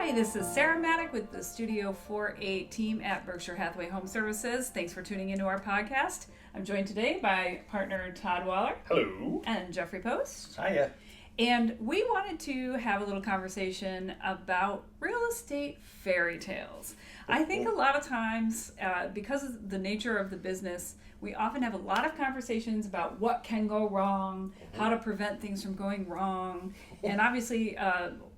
Hi, this is Sarah Maddock with the Studio Four8 team at Berkshire Hathaway HomeServices. Thanks for tuning into our podcast. I'm joined today by partner Todd Waller. Hello. And Jeffrey Post. Hiya. And we wanted to have a little conversation about real estate fairy tales. I think a lot of times, because of the nature of the business, we often have a lot of conversations about what can go wrong, how to prevent things from going wrong. And obviously,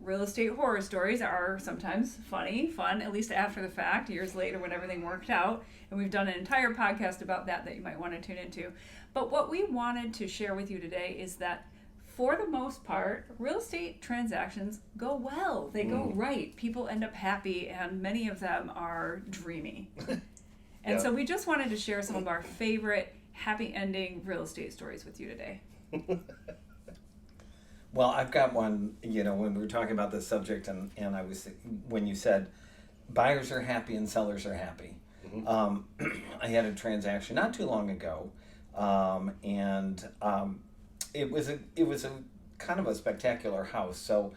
real estate horror stories are sometimes fun, at least after the fact, years later when everything worked out. And we've done an entire podcast about that you might want to tune into. But what we wanted to share with you today is that for the most part, real estate transactions go well. They go right. People end up happy, and many of them are dreamy. And so we just wanted to share some of our favorite happy ending real estate stories with you today. Well, I've got one, when we were talking about this subject, and when you said buyers are happy and sellers are happy. I had a transaction not too long ago, and it was a kind of a spectacular house, so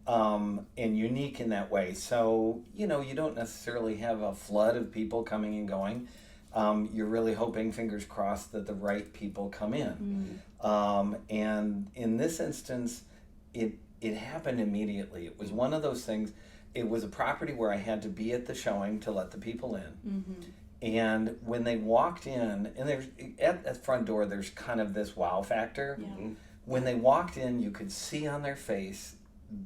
and unique in that way. So you don't necessarily have a flood of people coming and going. You're really hoping, fingers crossed, that the right people come in. And in this instance, it happened immediately. It was one of those things. It was a property where I had to be at the showing to let the people in. And when they walked in, and there's at the front door, there's kind of this wow factor. When they walked in, you could see on their face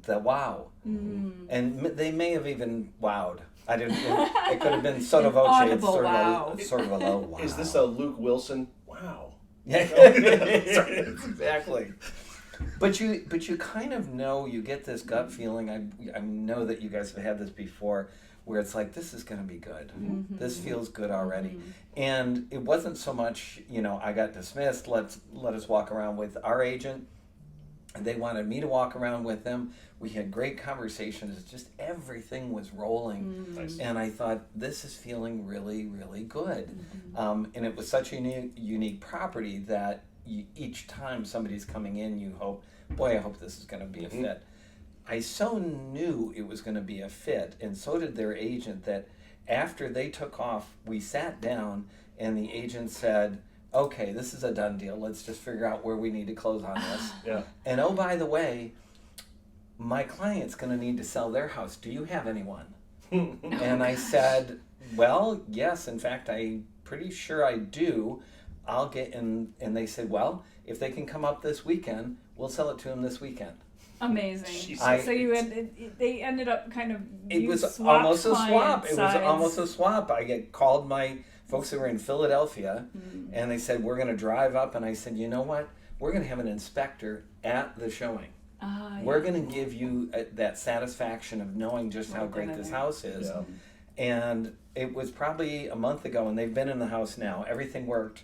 the wow. And they may have even wowed. I didn't. It could have been sotto voce. It's sort of a low wow. Is this a Luke Wilson? Wow. Yeah, exactly. But you kind of know, you get this gut feeling. I know that you guys have had this before, where it's like, this is going to be good. This feels good already. And it wasn't so much, I got dismissed. Let us walk around with our agent. And they wanted me to walk around with them. We had great conversations. Just everything was rolling. Nice. And I thought, this is feeling really, really good. And it was such a unique property that each time somebody's coming in, you hope, boy, I hope this is going to be a fit. I so knew it was going to be a fit, and so did their agent, that after they took off, we sat down, and the agent said, okay, this is a done deal. Let's just figure out where we need to close on this. And oh, by the way, my client's going to need to sell their house. Do you have anyone? And I said, well, yes, in fact, I'm pretty sure I do. I'll get in. And they said, well, if they can come up this weekend, we'll sell it to them this weekend. Amazing. So they ended up kind of, it was almost a swap. It was almost a swap. I called my folks that were in Philadelphia, and they said, we're going to drive up. And I said, you know what? We're going to have an inspector at the showing. We're going to give you that satisfaction of knowing just how great this house is. And it was probably a month ago, and they've been in the house now. Everything worked.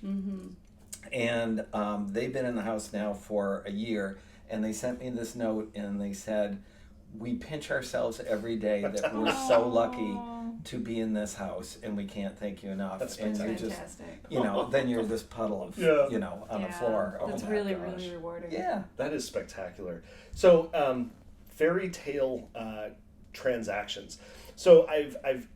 And they've been in the house now for a year. And they sent me this note, and they said, we pinch ourselves every day that we're so lucky to be in this house, and we can't thank you enough. That's and fantastic. you just, then you're this puddle of, on the floor. That's really rewarding. Yeah. That is spectacular. So, fairy tale transactions. So I've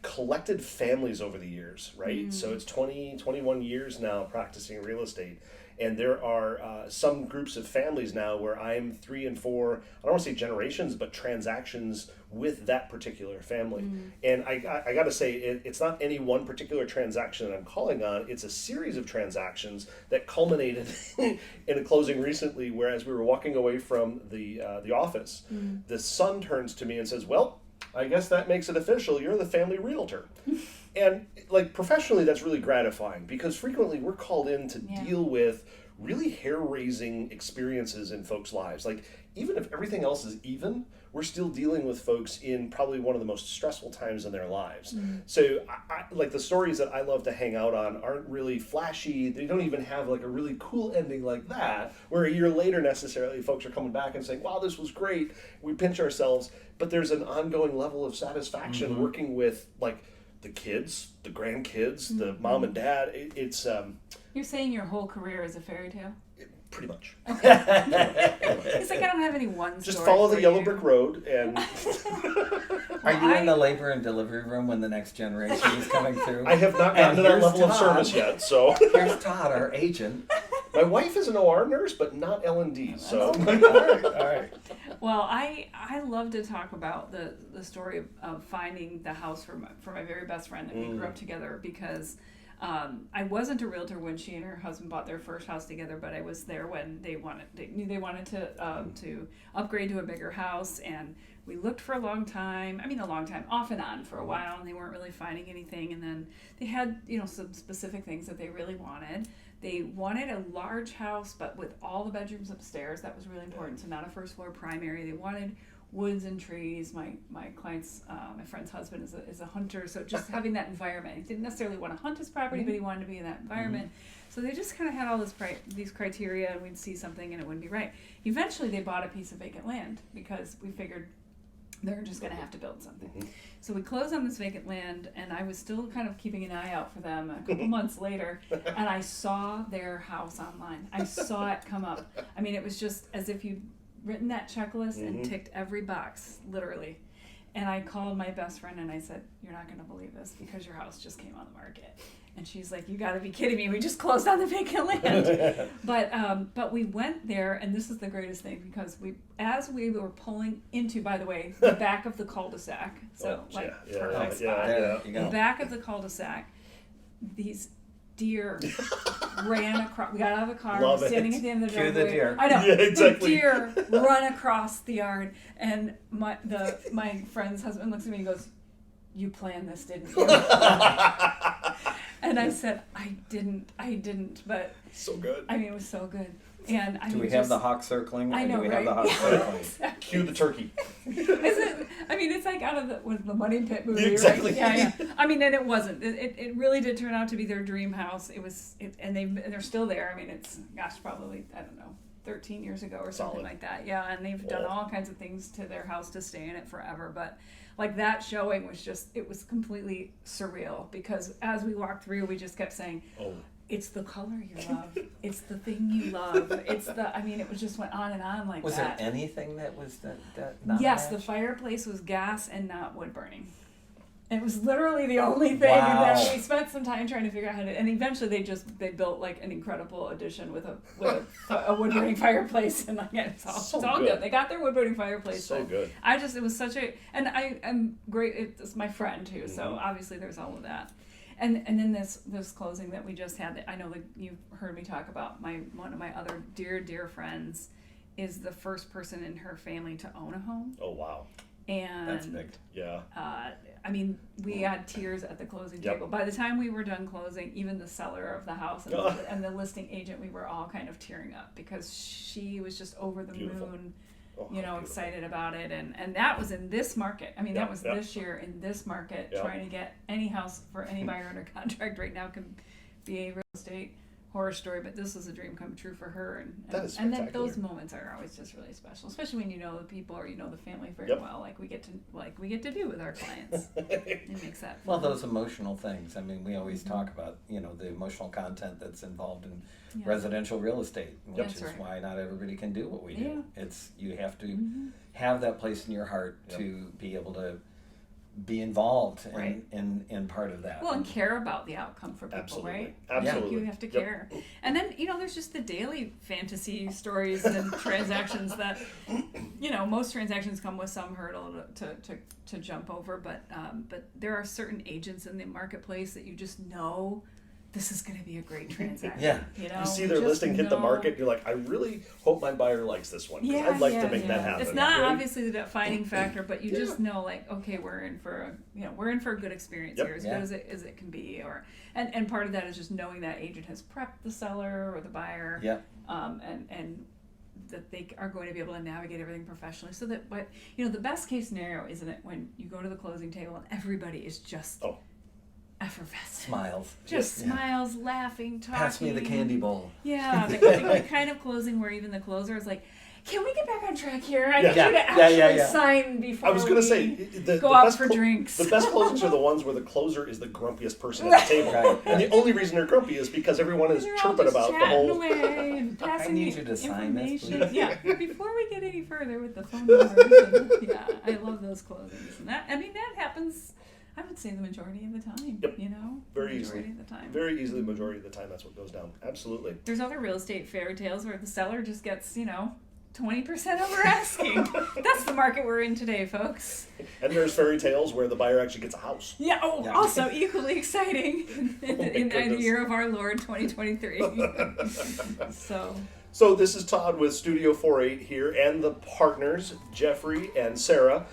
collected families over the years, right? So it's 21 years now practicing real estate. And there are some groups of families now where I'm 3 and 4, I don't want to say generations, but transactions with that particular family. And I got to say, it's not any one particular transaction that I'm calling on. It's a series of transactions that culminated in a closing recently, where as we were walking away from the office, the son turns to me and says, well, I guess that makes it official. You're the family realtor. And professionally, that's really gratifying, because frequently we're called in to deal with really hair-raising experiences in folks' lives. Even if everything else is even, we're still dealing with folks in probably one of the most stressful times in their lives. So I the stories that I love to hang out on aren't really flashy. They don't even have a really cool ending like that, where a year later necessarily folks are coming back and saying, wow, this was great. We pinch ourselves. But there's an ongoing level of satisfaction working with the kids, the grandkids, the mom and dad. It's You're saying your whole career is a fairy tale? Pretty much. It's like I don't have any one story. Just follow the for yellow you. brick road and. Are you in the labor and delivery room when the next generation is coming through? I have not gotten to that here's level of Todd. service yet, so. Here's Todd, our agent. My wife is an OR nurse, but not L&D, so. All right. Well, I love to talk about the story of finding the house for my very best friend that we grew up together, because I wasn't a realtor when she and her husband bought their first house together, but I was there when they knew they wanted to upgrade to a bigger house, and we looked for a long time, off and on for a while, and they weren't really finding anything. And then they had, some specific things that they really wanted. They wanted a large house, but with all the bedrooms upstairs. That was really important. So not a first floor primary. They wanted woods and trees. My client's, my friend's husband is a hunter, so just having that environment. He didn't necessarily want to hunt his property, but he wanted to be in that environment. So they just kind of had all these criteria, and we'd see something and it wouldn't be right. Eventually, they bought a piece of vacant land because we figured they're just going to have to build something. So we closed on this vacant land, and I was still kind of keeping an eye out for them a couple months later, and I saw their house online. I saw it come up. It was just as if you'd written that checklist and ticked every box, literally. And I called my best friend and I said, "You're not going to believe this because your house just came on the market." And she's like, "You got to be kidding me. We just closed on the vacant land." But we went there, and this is the greatest thing, because as we were pulling into, by the way, the back of the cul-de-sac, perfect spot. There you go. The back of the cul-de-sac, these deer ran across. We got out of the car, Love we're standing it. at the end of the Cue driveway. the deer. I know. Yeah, exactly. The deer run across the yard, and my friend's husband looks at me and goes, "You planned this, didn't you?" And I said, I didn't, but So good. it was so good. And Do we have the hawk circling? I know, Do we right? have the hawk circling? Exactly. Cue the turkey. It's like out of the Money Pit movie, Exactly. right? Yeah. And it wasn't. It really did turn out to be their dream house. And they're still there. It's probably, I don't know, 13 years ago or something Solid. like that. Yeah, and they've done all kinds of things to their house to stay in it forever. But like that showing was it was completely surreal, because as we walked through, we just kept saying, Oh. "It's the color you love. It's the thing you love. It's the." It just went on and on like Was that. there anything that was that not Yes, the matched? fireplace was gas and not wood burning. It was literally the only thing, Wow. and then we spent some time trying to figure out how to. And eventually, they built like an incredible addition with a wood burning fireplace, and it's all good. good. They got their wood burning fireplace. So but good. it was such a, and I'm great. It's my friend too, so obviously there's all of that. And then this closing that we just had, that I know that you've heard me talk about, one of my other dear friends is the first person in her family to own a home. Oh, wow. And That's big. Yeah. we had tears at the closing Yep. table. By the time we were done closing, even the seller of the house and the listing agent, we were all kind of tearing up, because she was just over the Beautiful. moon, Oh, beautiful. excited about it. And that was in this market. That Yep, was yep. this year in this market. Yep. Trying to get any house for any buyer under contract right now can be a real estate horror story, but this was a dream come true for her. And That is and then spectacular. those moments are always just really special, especially when you know the people or you know the family very Yep. well, like we get to do with our clients. It makes that Well, fun. those emotional things. We always talk about, the emotional content that's involved in Yeah. residential real estate, which That's is right. why not everybody can do what we do. Yeah. You have to Mm-hmm. have that place in your heart Yep. to be able to be involved Right. in part of that. Well, and care about the outcome for people, Absolutely. right? Absolutely. You have to Yep. care. And then, there's just the daily fantasy stories and transactions that, most transactions come with some hurdle to jump over, but there are certain agents in the marketplace that you just know this is going to be a great transaction. Yeah. You see their listing hit the market, you're like, I really hope my buyer likes this one, because I'd like to make that happen. It's not right? obviously the defining factor, but you just know, like, okay, we're in for a good experience Yep. here, as Yeah. good as it can be, and part of that is just knowing that agent has prepped the seller or the buyer, Yep. and that they are going to be able to navigate everything professionally, so that the best case scenario, isn't it, when you go to the closing table and everybody is just effervescent. Smiles. Just Yeah. smiles, laughing, talking. Pass me the candy bowl. Yeah, the kind of closing where even the closer is like, Can we get back on track here? I Yeah. need you to actually Yeah. sign before I was going to say, we go out for drinks. The best closings are the ones where the closer is the grumpiest person at the table. Right. And the only reason they're grumpy is because everyone is They're all chirping just about the chatting whole... away and passing need you to sign this, information. please. Yeah, before we get any further with the phone numbers. Yeah, I love those closings. And that happens, I would say, the majority of the time. Yep. You know? Very the easily. majority of the time. Very easily, the majority of the time, that's what goes down. Absolutely. There's other real estate fairy tales where the seller just gets, 20% over asking. That's the market we're in today, folks. And there's fairy tales where the buyer actually gets a house. Yeah, Yeah. also equally exciting in the goodness. year of our Lord 2023. So this is Todd with Studio 4/8 here, and the partners, Jeffrey and Sarah.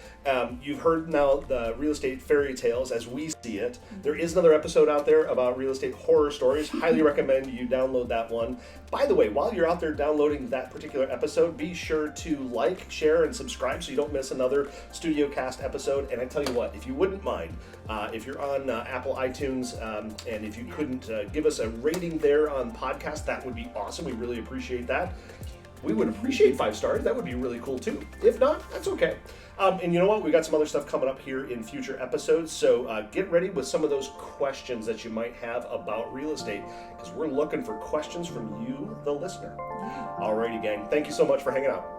You've heard now the real estate fairy tales as we see it. There is another episode out there about real estate horror stories. Highly recommend you download that one. By the way, while you're out there downloading that particular episode, be sure to like, share, and subscribe so you don't miss another StudioCast episode. And I tell you what, if you wouldn't mind, if you're on Apple iTunes, and if you couldn't give us a rating there on podcast, that would be awesome. We really appreciate that. We would appreciate 5 stars. That would be really cool too. If not, that's okay. And you know what? We got some other stuff coming up here in future episodes. So get ready with some of those questions that you might have about real estate, because we're looking for questions from you, the listener. Alrighty, gang. Thank you so much for hanging out.